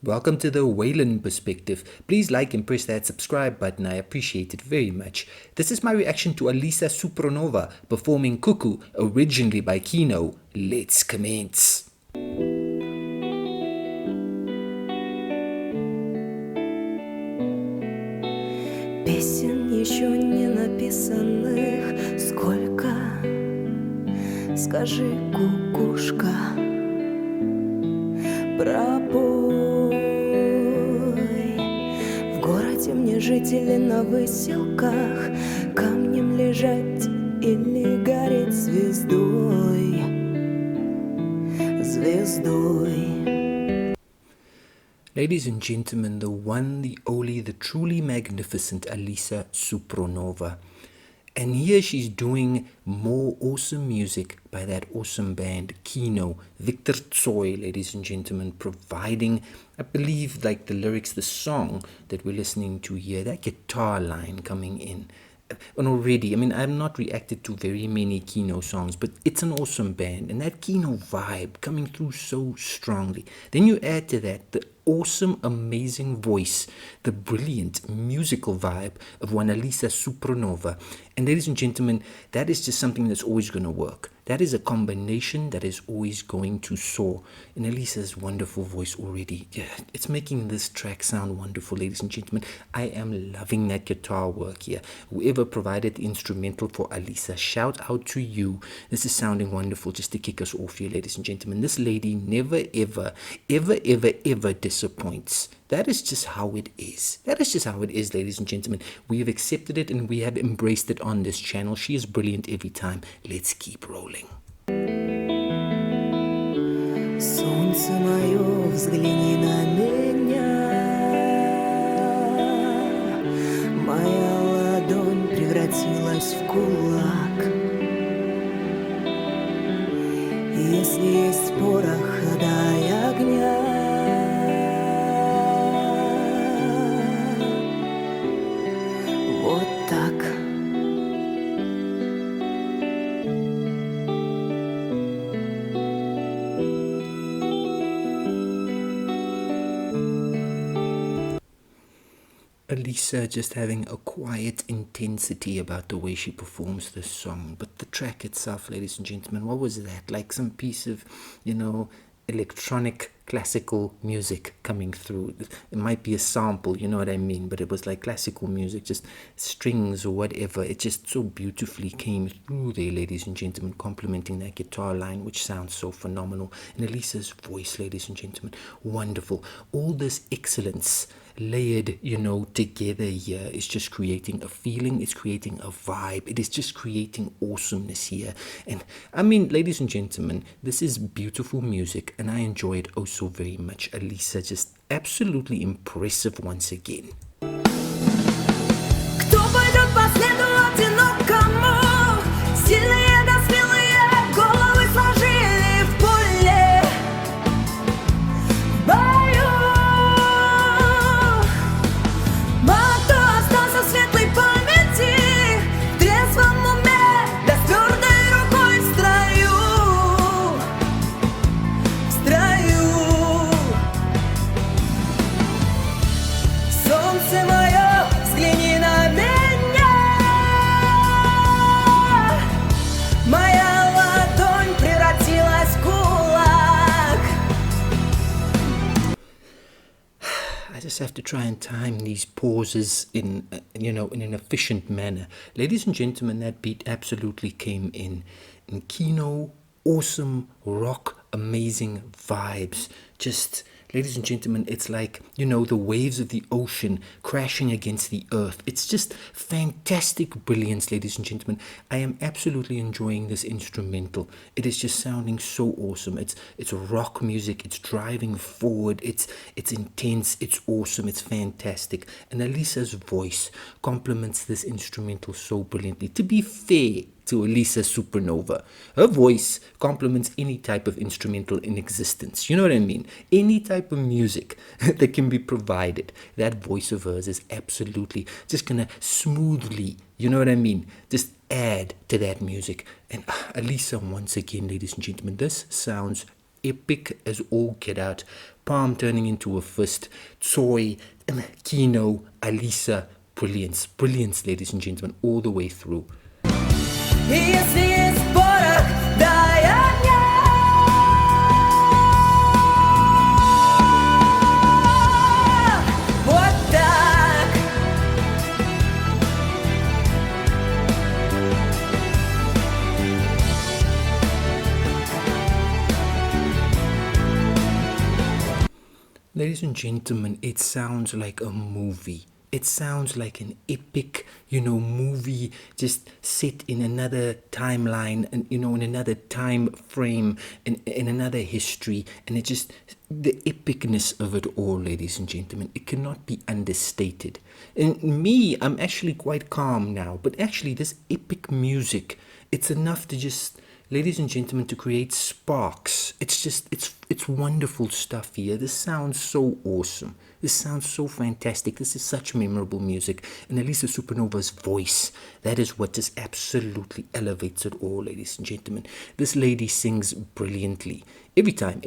Welcome to the Waylon perspective. Please like and press that subscribe button. I appreciate it very much. This is my reaction to Alisa Supronova performing Cuckoo, originally by Kino. Let's commence. Песен еще не написанных сколько, скажи, кукушка, пропой. В городе мне жить или на выселках, камнем лежать или гореть звездой, звездой. Ladies and gentlemen, the one, the only, the truly magnificent Alisa Supronova. And here she's doing more awesome music by that awesome band Kino. Victor Tsoi, ladies and gentlemen, providing, I believe, like the lyrics, the song that we're listening to here, that guitar line coming in. And already, I mean, I've not reacted to very many Kino songs, but it's an awesome band, and that Kino vibe coming through so strongly. Then you add to that the awesome, amazing voice, the brilliant musical vibe of one Alisa Supronova. And ladies and gentlemen, that is just something that's always going to work. That is a combination that is always going to soar. And Alisa's wonderful voice already, yeah, it's making this track sound wonderful, ladies and gentlemen. I am loving that guitar work here. Whoever provided the instrumental for Alisa, shout out to you. This is sounding wonderful just to kick us off here, ladies and gentlemen. This lady never, ever disappoints. That is just how it is. That is just how it is, ladies and gentlemen. We have accepted it and we have embraced it on this channel. She is brilliant every time. Let's keep rolling. Солнце мое, взгляни на меня. Моя ладонь превратилась в кулак. Если есть порох, дай огня. Вот так. Alisa just having a quiet intensity about the way she performs this song. But the track itself, ladies and gentlemen, what was that? Like some piece of, electronic classical music coming through. It might be a sample, you know what I mean, but it was like classical music, just strings or whatever. It just so beautifully came through there, ladies and gentlemen, complementing that guitar line, which sounds so phenomenal. And Alisa's voice, ladies and gentlemen, wonderful. All this excellence layered, together here is just creating a feeling, it's creating a vibe, it is just creating awesomeness here. And I mean, ladies and gentlemen, this is beautiful music and I enjoy it oh so very much. Alisa just absolutely impressive once again. Кто пойдет по следу одинокому? Сильные да смелые головы сложили в поле. В бою. Мало кто остался в светлой памяти, в трезвом уме, да с твердой рукой в строю. В строю. Солнце мое, взгляни на меня. Моя ладонь превратилась в кулак. I just have to try and time these pauses in an efficient manner. Ladies and gentlemen, that beat absolutely came in Kino, awesome rock, amazing vibes. Just, ladies and gentlemen, it's like, the waves of the ocean crashing against the earth. It's just fantastic brilliance, ladies and gentlemen. I am absolutely enjoying this instrumental. It is just sounding so awesome. It's rock music. It's driving forward. It's intense. It's awesome. It's fantastic. And Alisa's voice complements this instrumental so brilliantly. To be fair to Alisa Supronova, her voice complements any type of instrumental in existence. You know what I mean? Any type of music that can be provided, that voice of hers is absolutely just gonna smoothly, you know what I mean, just add to that music. And Alisa, once again, ladies and gentlemen, this sounds epic as all get out. Palm turning into a fist. Toy, Kino, Alisa. Brilliance, brilliance, ladies and gentlemen, all the way through. Если есть порох, дай огня. Вот так. Ladies and gentlemen, it sounds like a movie. It sounds like an epic, movie just set in another timeline and, in another time frame, in another history. And it just, the epicness of it all, ladies and gentlemen, it cannot be understated. And me, I'm actually quite calm now, but actually this epic music, it's enough to just, ladies and gentlemen, to create sparks. It's just, it's wonderful stuff here. This sounds so awesome. This sounds so fantastic. This is such memorable music. And Alisa Supronova's voice, that is what just absolutely elevates it all, ladies and gentlemen. This lady sings brilliantly. Every time.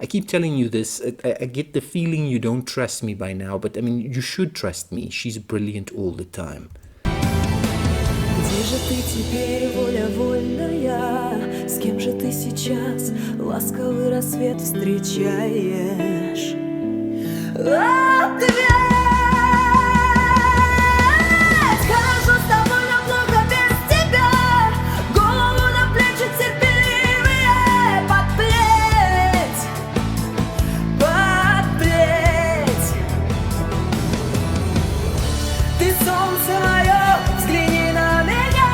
I keep telling you this. I get the feeling you don't trust me by now, but I mean, you should trust me. She's brilliant all the time. Где же ты теперь, воля вольная? С кем же ты сейчас ласковый рассвет встречаешь? Ответь! Хорошо с тобой, но плохо без тебя. Голову на плечи терпеливее подплеть. Ты солнце мое, взгляни на меня.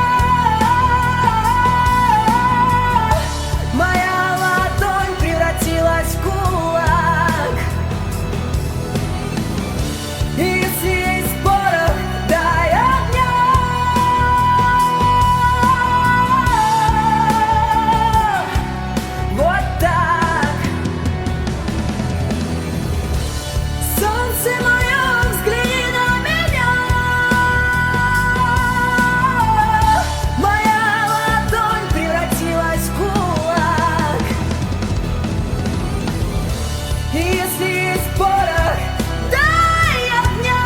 Моя ладонь превратилась в кулак. Если есть порох, дай огня. Вот так. Солнце мое, взгляни на меня. Моя ладонь превратилась в кулак. Если есть порох, дай огня.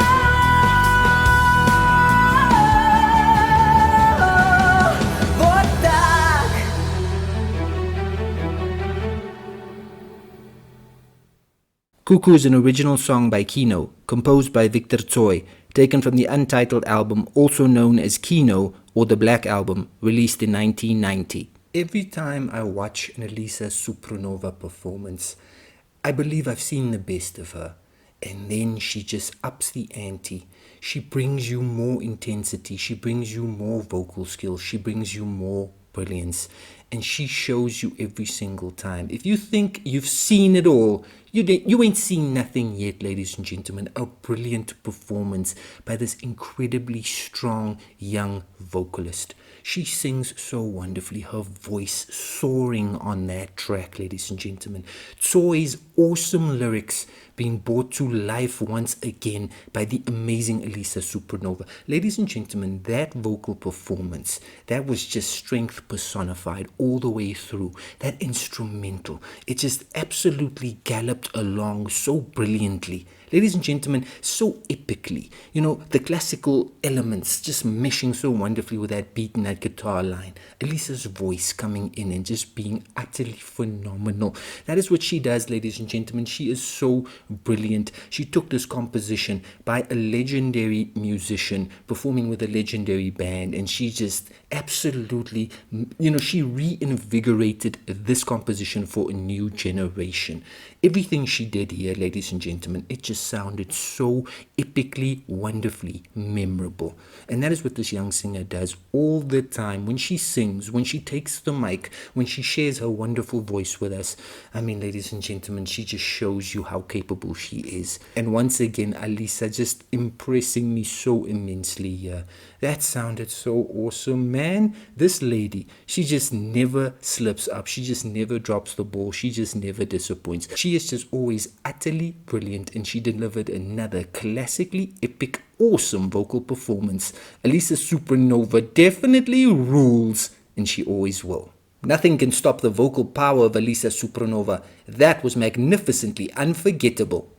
Вот так. Cuckoo is an original song by Kino, composed by Victor Tsoi, taken from the untitled album also known as Kino or the Black Album, released in 1990. Every time I watch an Alisa Supronova performance, I believe I've seen the best of her. And then she just ups the ante. She brings you more intensity. She brings you more vocal skills. She brings you more brilliance. And she shows you every single time. If you think you've seen it all, you ain't seen nothing yet, ladies and gentlemen. A brilliant performance by this incredibly strong young vocalist. She sings so wonderfully, her voice soaring on that track, ladies and gentlemen. Tsoi's awesome lyrics being brought to life once again by the amazing Alisa Supronova. Ladies and gentlemen, that vocal performance, that was just strength personified all the way through. That instrumental, it just absolutely galloped along so brilliantly. Ladies and gentlemen, so epically. The classical elements just meshing so wonderfully with that beat and that guitar line. Alisa's voice coming in and just being utterly phenomenal. That is what she does, ladies and gentlemen. She is so brilliant. She took this composition by a legendary musician performing with a legendary band, and she just absolutely, she reinvigorated this composition for a new generation. Everything she did here, ladies and gentlemen, it just sounded so epically, wonderfully memorable. And that is what this young singer does all the time. When she sings, when she takes the mic, when she shares her wonderful voice with us, I mean, ladies and gentlemen, she just shows you how capable she is. And once again, Alisa just impressing me so immensely here. That sounded so awesome, man. This lady, she just never slips up. She just never drops the ball. She just never disappoints. She is just always utterly brilliant, and she delivered another classically epic, awesome vocal performance. Alisa Supronova definitely rules, and she always will. Nothing can stop the vocal power of Alisa Supronova. That was magnificently unforgettable.